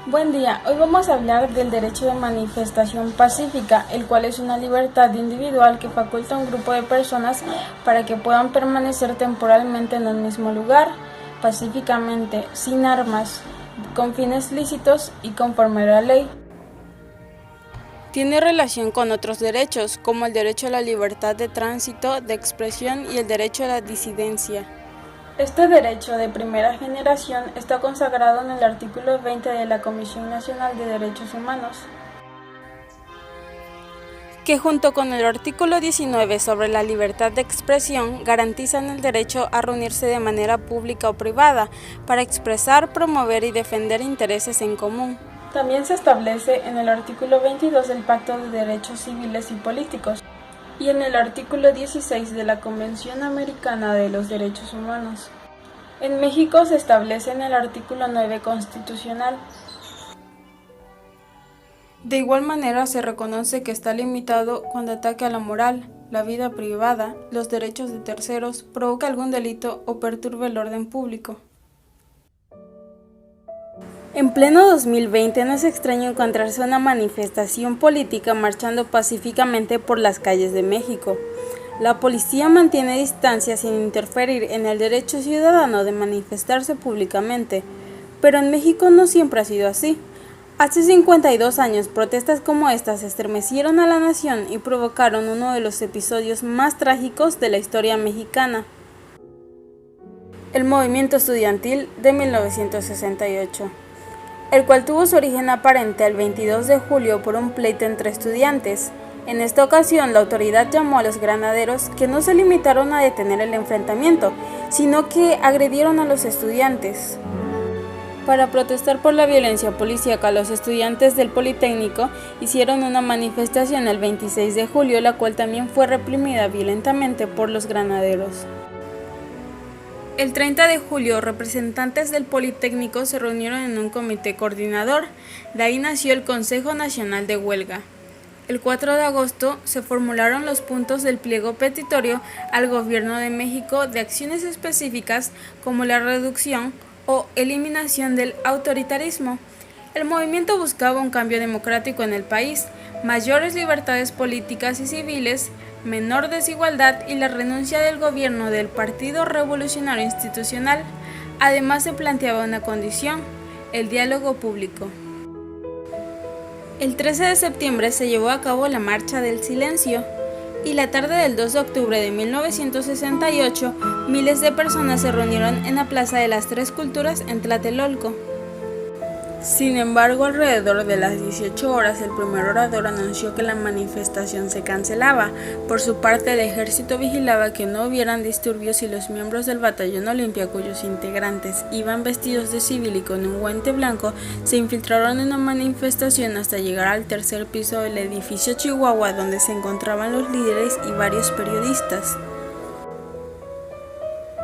Buen día, hoy vamos a hablar del derecho de manifestación pacífica, el cual es una libertad individual que faculta a un grupo de personas para que puedan permanecer temporalmente en un mismo lugar, pacíficamente, sin armas, con fines lícitos y conforme a la ley. Tiene relación con otros derechos, como el derecho a la libertad de tránsito, de expresión y el derecho a la disidencia. Este derecho de primera generación está consagrado en el artículo 20 de la Comisión Nacional de Derechos Humanos, que junto con el artículo 19 sobre la libertad de expresión garantizan el derecho a reunirse de manera pública o privada para expresar, promover y defender intereses en común. También se establece en el artículo 22 del Pacto de Derechos Civiles y Políticos y en el artículo 16 de la Convención Americana de los Derechos Humanos. En México se establece en el artículo 9 constitucional. De igual manera se reconoce que está limitado cuando ataque a la moral, la vida privada, los derechos de terceros, provoca algún delito o perturbe el orden público. En pleno 2020 no es extraño encontrarse una manifestación política marchando pacíficamente por las calles de México. La policía mantiene distancia sin interferir en el derecho ciudadano de manifestarse públicamente, pero en México no siempre ha sido así. Hace 52 años, protestas como estas estremecieron a la nación y provocaron uno de los episodios más trágicos de la historia mexicana: el movimiento estudiantil de 1968. El cual tuvo su origen aparente el 22 de julio por un pleito entre estudiantes. En esta ocasión, la autoridad llamó a los granaderos, que no se limitaron a detener el enfrentamiento, sino que agredieron a los estudiantes. Para protestar por la violencia policíaca, los estudiantes del Politécnico hicieron una manifestación el 26 de julio, la cual también fue reprimida violentamente por los granaderos. El 30 de julio, representantes del Politécnico se reunieron en un comité coordinador. De ahí nació el Consejo Nacional de Huelga. El 4 de agosto se formularon los puntos del pliego petitorio al Gobierno de México de acciones específicas como la reducción o eliminación del autoritarismo. El movimiento buscaba un cambio democrático en el país, mayores libertades políticas y civiles, menor desigualdad y la renuncia del gobierno del Partido Revolucionario Institucional. Además se planteaba una condición: el diálogo público. El 13 de septiembre se llevó a cabo la Marcha del Silencio y la tarde del 2 de octubre de 1968 miles de personas se reunieron en la Plaza de las Tres Culturas en Tlatelolco. Sin embargo, alrededor de las 18 horas, el primer orador anunció que la manifestación se cancelaba. Por su parte, el ejército vigilaba que no hubieran disturbios y los miembros del Batallón Olimpia, cuyos integrantes iban vestidos de civil y con un guante blanco, se infiltraron en la manifestación hasta llegar al tercer piso del edificio Chihuahua, donde se encontraban los líderes y varios periodistas.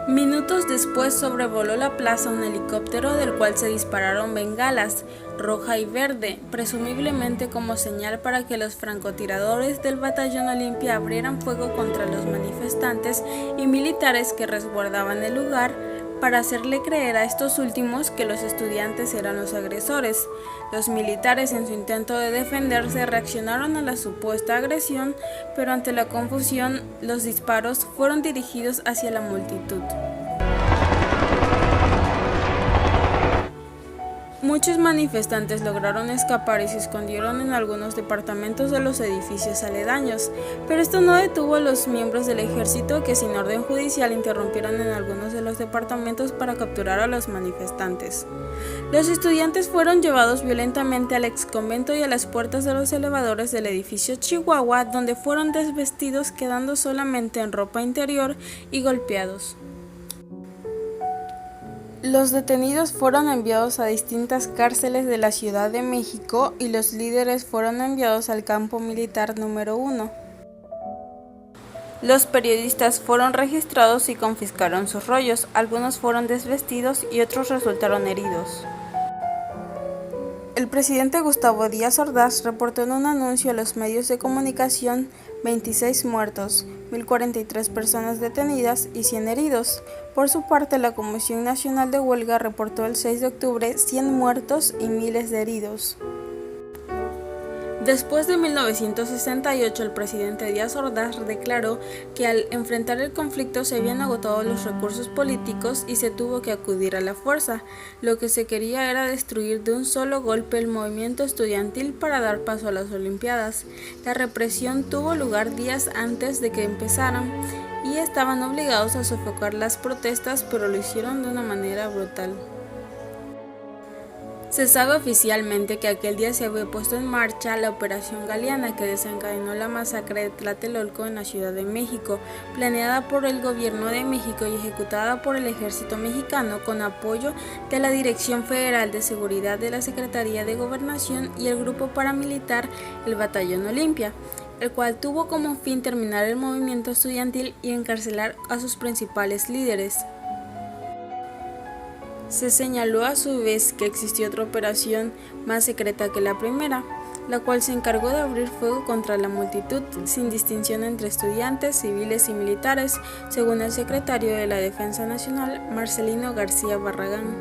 Minutos después sobrevoló la plaza un helicóptero del cual se dispararon bengalas roja y verde, presumiblemente como señal para que los francotiradores del Batallón Olimpia abrieran fuego contra los manifestantes y militares que resguardaban el lugar, para hacerle creer a estos últimos que los estudiantes eran los agresores. Los militares, en su intento de defenderse, reaccionaron a la supuesta agresión, pero ante la confusión, los disparos fueron dirigidos hacia la multitud. Muchos manifestantes lograron escapar y se escondieron en algunos departamentos de los edificios aledaños, pero esto no detuvo a los miembros del ejército, que sin orden judicial interrumpieron en algunos de los departamentos para capturar a los manifestantes. Los estudiantes fueron llevados violentamente al exconvento y a las puertas de los elevadores del edificio Chihuahua, donde fueron desvestidos, quedando solamente en ropa interior y golpeados. Los detenidos fueron enviados a distintas cárceles de la Ciudad de México y los líderes fueron enviados al campo militar número 1. Los periodistas fueron registrados y confiscaron sus rollos, algunos fueron desvestidos y otros resultaron heridos. El presidente Gustavo Díaz Ordaz reportó en un anuncio a los medios de comunicación 26 muertos, 1.043 personas detenidas y 100 heridos. Por su parte, la Comisión Nacional de Huelga reportó el 6 de octubre 100 muertos y miles de heridos. Después de 1968, el presidente Díaz Ordaz declaró que al enfrentar el conflicto se habían agotado los recursos políticos y se tuvo que acudir a la fuerza. Lo que se quería era destruir de un solo golpe el movimiento estudiantil para dar paso a las Olimpiadas. La represión tuvo lugar días antes de que empezaran y estaban obligados a sofocar las protestas, pero lo hicieron de una manera brutal. Se sabe oficialmente que aquel día se había puesto en marcha la Operación Galeana, que desencadenó la masacre de Tlatelolco en la Ciudad de México, planeada por el Gobierno de México y ejecutada por el Ejército Mexicano con apoyo de la Dirección Federal de Seguridad de la Secretaría de Gobernación y el grupo paramilitar, el Batallón Olimpia, el cual tuvo como fin terminar el movimiento estudiantil y encarcelar a sus principales líderes. Se señaló a su vez que existió otra operación más secreta que la primera, la cual se encargó de abrir fuego contra la multitud sin distinción entre estudiantes, civiles y militares, según el secretario de la Defensa Nacional, Marcelino García Barragán.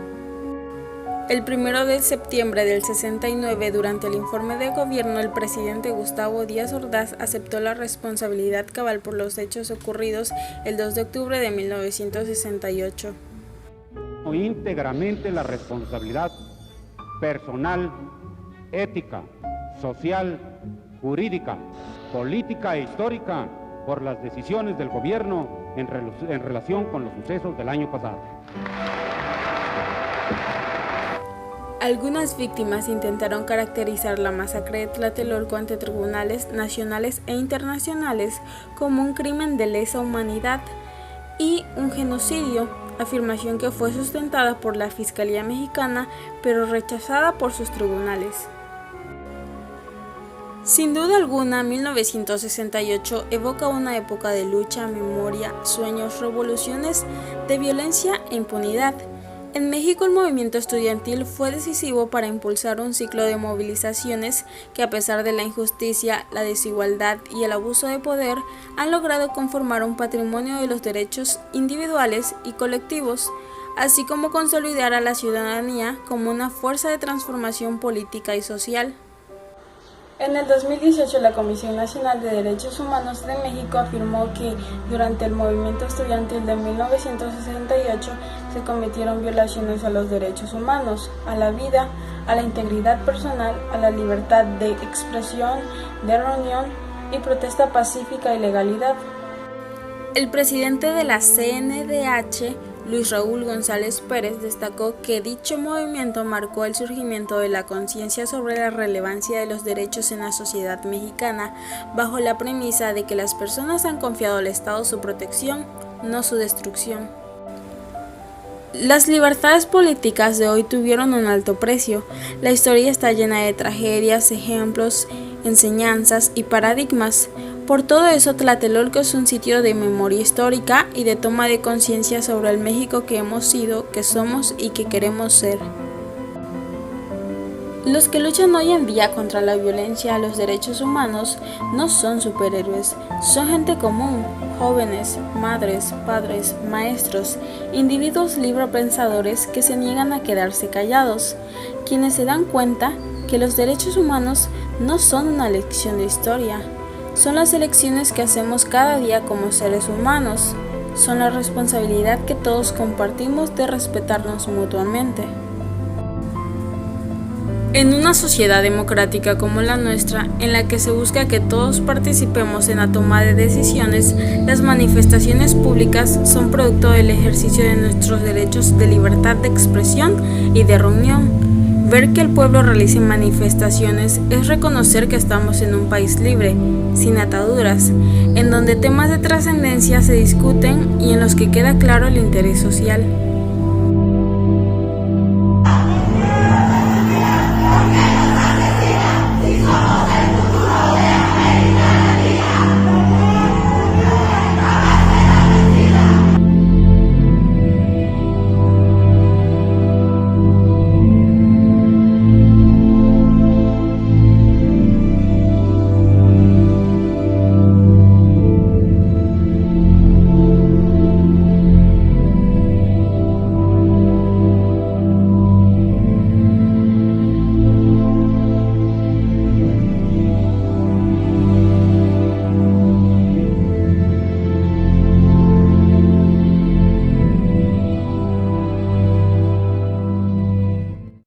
El 1 de septiembre del 69, durante el informe de gobierno, el presidente Gustavo Díaz Ordaz aceptó la responsabilidad cabal por los hechos ocurridos el 2 de octubre de 1968. Íntegramente la responsabilidad personal, ética, social, jurídica, política e histórica por las decisiones del gobierno en relación con los sucesos del año pasado. Algunas víctimas intentaron caracterizar la masacre de Tlatelolco ante tribunales nacionales e internacionales como un crimen de lesa humanidad y un genocidio, afirmación que fue sustentada por la Fiscalía Mexicana, pero rechazada por sus tribunales. Sin duda alguna, 1968 evoca una época de lucha, memoria, sueños, revoluciones, de violencia e impunidad. En México, el movimiento estudiantil fue decisivo para impulsar un ciclo de movilizaciones que, a pesar de la injusticia, la desigualdad y el abuso de poder, han logrado conformar un patrimonio de los derechos individuales y colectivos, así como consolidar a la ciudadanía como una fuerza de transformación política y social. En el 2018, la Comisión Nacional de Derechos Humanos de México afirmó que durante el movimiento estudiantil de 1968 se cometieron violaciones a los derechos humanos, a la vida, a la integridad personal, a la libertad de expresión, de reunión y protesta pacífica y legalidad. El presidente de la CNDH, Luis Raúl González Pérez, destacó que dicho movimiento marcó el surgimiento de la conciencia sobre la relevancia de los derechos en la sociedad mexicana, bajo la premisa de que las personas han confiado al Estado su protección, no su destrucción. Las libertades políticas de hoy tuvieron un alto precio. La historia está llena de tragedias, ejemplos, enseñanzas y paradigmas. Por todo eso, Tlatelolco es un sitio de memoria histórica y de toma de conciencia sobre el México que hemos sido, que somos y que queremos ser. Los que luchan hoy en día contra la violencia a los derechos humanos no son superhéroes, son gente común, jóvenes, madres, padres, maestros, individuos librepensadores que se niegan a quedarse callados, quienes se dan cuenta que los derechos humanos no son una lección de historia, son las elecciones que hacemos cada día como seres humanos, son la responsabilidad que todos compartimos de respetarnos mutuamente. En una sociedad democrática como la nuestra, en la que se busca que todos participemos en la toma de decisiones, las manifestaciones públicas son producto del ejercicio de nuestros derechos de libertad de expresión y de reunión. Ver que el pueblo realice manifestaciones es reconocer que estamos en un país libre, sin ataduras, en donde temas de trascendencia se discuten y en los que queda claro el interés social.